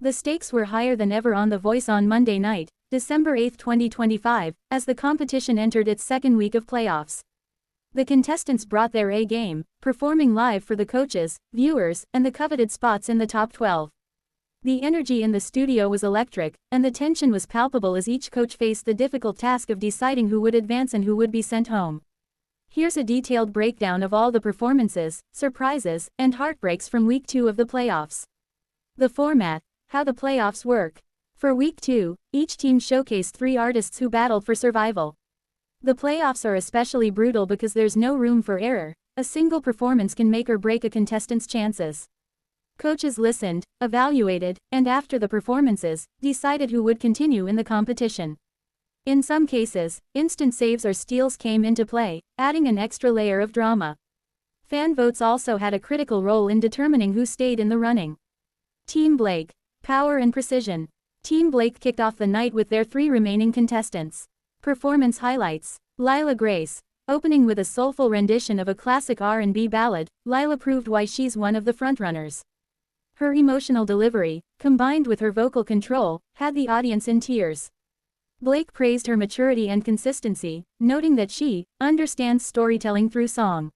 The stakes were higher than ever on The Voice on Monday night, December 8, 2025, as the competition entered its second week of playoffs. The contestants brought their A game, performing live for the coaches, viewers, and the coveted spots in the top 12. The energy in the studio was electric, and the tension was palpable as each coach faced the difficult task of deciding who would advance and who would be sent home. Here's a detailed breakdown of all the performances, surprises, and heartbreaks from Week 2 of the playoffs. The format. How the playoffs work. For Week 2, each team showcased 3 artists who battled for survival. The playoffs are especially brutal because there's no room for error. A single performance can make or break a contestant's chances. Coaches listened, evaluated, and after the performances, decided who would continue in the competition. In some cases, instant saves or steals came into play, adding an extra layer of drama. Fan votes also had a critical role in determining who stayed in the running. Team Blake. Power and precision. Team Blake kicked off the night with their 3 remaining contestants. Performance highlights. Lila Grace. Opening with a soulful rendition of a classic R&B ballad, Lila proved why she's one of the frontrunners. Her emotional delivery, combined with her vocal control, had the audience in tears. Blake praised her maturity and consistency, noting that she understands storytelling through song.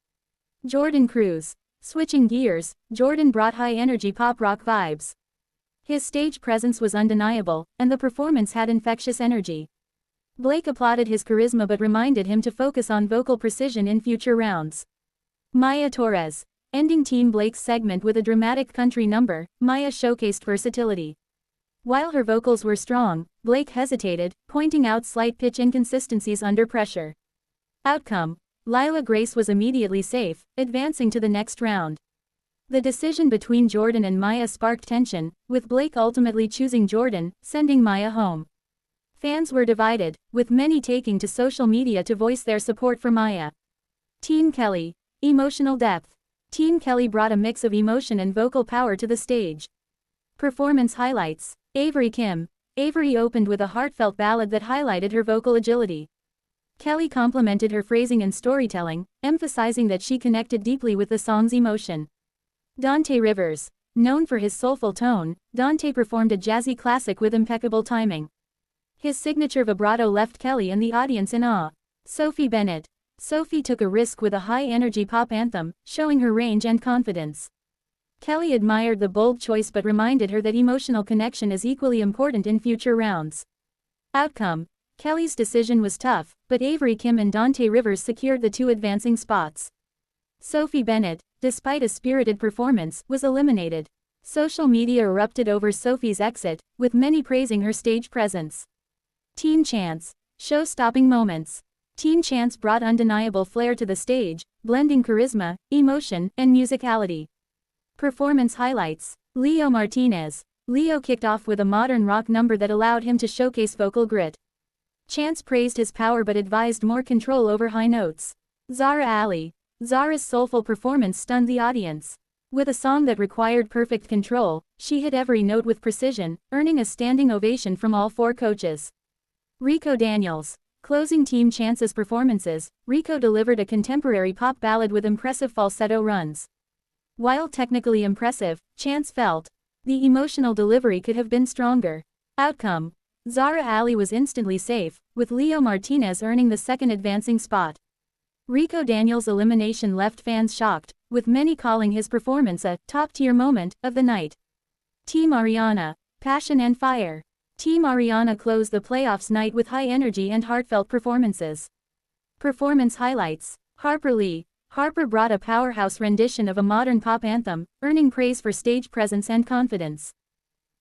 Jordan Cruz. Switching gears, Jordan brought high-energy pop-rock vibes. His stage presence was undeniable, and the performance had infectious energy. Blake applauded his charisma but reminded him to focus on vocal precision in future rounds. Maya Torres. Ending Team Blake's segment with a dramatic country number, Maya showcased versatility. While her vocals were strong, Blake hesitated, pointing out slight pitch inconsistencies under pressure. Outcome. Lila Grace was immediately safe, advancing to the next round. The decision between Jordan and Maya sparked tension, with Blake ultimately choosing Jordan, sending Maya home. Fans were divided, with many taking to social media to voice their support for Maya. Team Kelly. Emotional depth. Team Kelly brought a mix of emotion and vocal power to the stage. Performance highlights. Avery Kim. Avery opened with a heartfelt ballad that highlighted her vocal agility. Kelly complimented her phrasing and storytelling, emphasizing that she connected deeply with the song's emotion. Dante Rivers. Known for his soulful tone, Dante performed a jazzy classic with impeccable timing. His signature vibrato left Kelly and the audience in awe. Sophie Bennett. Sophie took a risk with a high-energy pop anthem, showing her range and confidence. Kelly admired the bold choice but reminded her that emotional connection is equally important in future rounds. Outcome. Kelly's decision was tough, but Avery Kim and Dante Rivers secured the 2 advancing spots. Sophie Bennett, despite a spirited performance, was eliminated. Social media erupted over Sophie's exit, with many praising her stage presence. Team Chance. Show-stopping moments. Team Chance brought undeniable flair to the stage, blending charisma, emotion, and musicality. Performance highlights. Leo Martinez. Leo kicked off with a modern rock number that allowed him to showcase vocal grit. Chance praised his power but advised more control over high notes. Zara Ali. Zara's soulful performance stunned the audience. With a song that required perfect control, she hit every note with precision, earning a standing ovation from all 4 coaches. Rico Daniels. Closing Team Chance's performances, Rico delivered a contemporary pop ballad with impressive falsetto runs. While technically impressive, Chance felt the emotional delivery could have been stronger. Outcome. Zara Ali was instantly safe, with Leo Martinez earning the 2nd advancing spot. Rico Daniels' elimination left fans shocked, with many calling his performance a top-tier moment of the night. Team Ariana. Passion and fire. Team Ariana closed the playoffs night with high energy and heartfelt performances. Performance highlights. Harper Lee. Harper brought a powerhouse rendition of a modern pop anthem, earning praise for stage presence and confidence.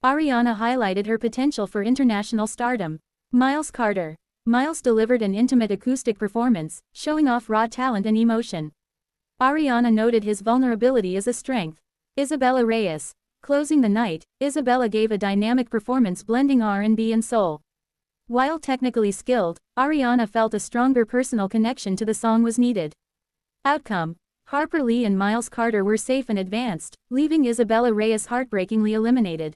Ariana highlighted her potential for international stardom. Miles Carter. Miles delivered an intimate acoustic performance, showing off raw talent and emotion. Ariana noted his vulnerability as a strength. Isabella Reyes. Closing the night, Isabella gave a dynamic performance blending R&B and soul. While technically skilled, Ariana felt a stronger personal connection to the song was needed. Outcome. Harper Lee and Miles Carter were safe and advanced, leaving Isabella Reyes heartbreakingly eliminated.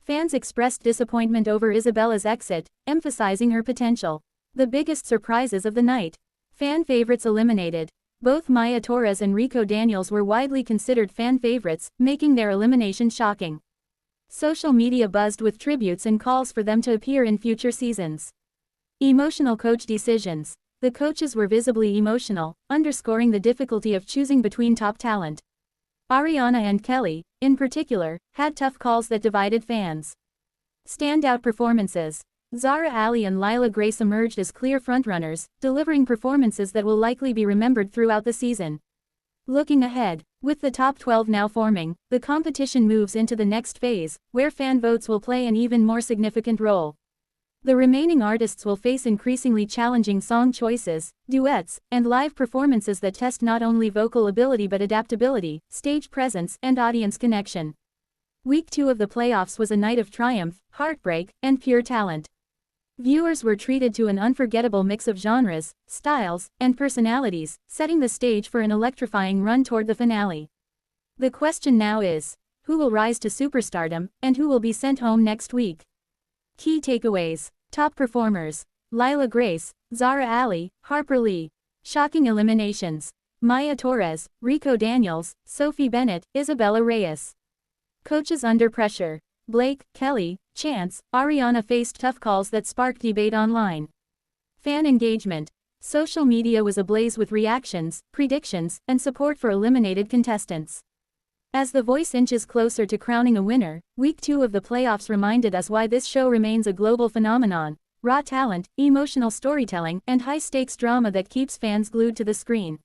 Fans expressed disappointment over Isabella's exit, emphasizing her potential. The biggest surprises of the night. Fan favorites eliminated. Both Maya Torres and Rico Daniels were widely considered fan favorites, making their elimination shocking. Social media buzzed with tributes and calls for them to appear in future seasons. Emotional coach decisions. The coaches were visibly emotional, underscoring the difficulty of choosing between top talent. Ariana and Kelly, in particular, had tough calls that divided fans. Standout performances. Zara Ali and Lila Grace emerged as clear frontrunners, delivering performances that will likely be remembered throughout the season. Looking ahead, with the top 12 now forming, the competition moves into the next phase, where fan votes will play an even more significant role. The remaining artists will face increasingly challenging song choices, duets, and live performances that test not only vocal ability but adaptability, stage presence, and audience connection. Week 2 of the playoffs was a night of triumph, heartbreak, and pure talent. Viewers were treated to an unforgettable mix of genres, styles, and personalities, setting the stage for an electrifying run toward the finale. The question now is, who will rise to superstardom, and who will be sent home next week? Key takeaways. Top performers. Lila Grace, Zara Ali, Harper Lee. Shocking eliminations. Maya Torres, Rico Daniels, Sophie Bennett, Isabella Reyes. Coaches under pressure. Blake, Kelly, Chance, Ariana faced tough calls that sparked debate online. Fan engagement. Social media was ablaze with reactions, predictions, and support for eliminated contestants. As The Voice inches closer to crowning a winner, Week 2 of the playoffs reminded us why this show remains a global phenomenon: raw talent, emotional storytelling, and high-stakes drama that keeps fans glued to the screen.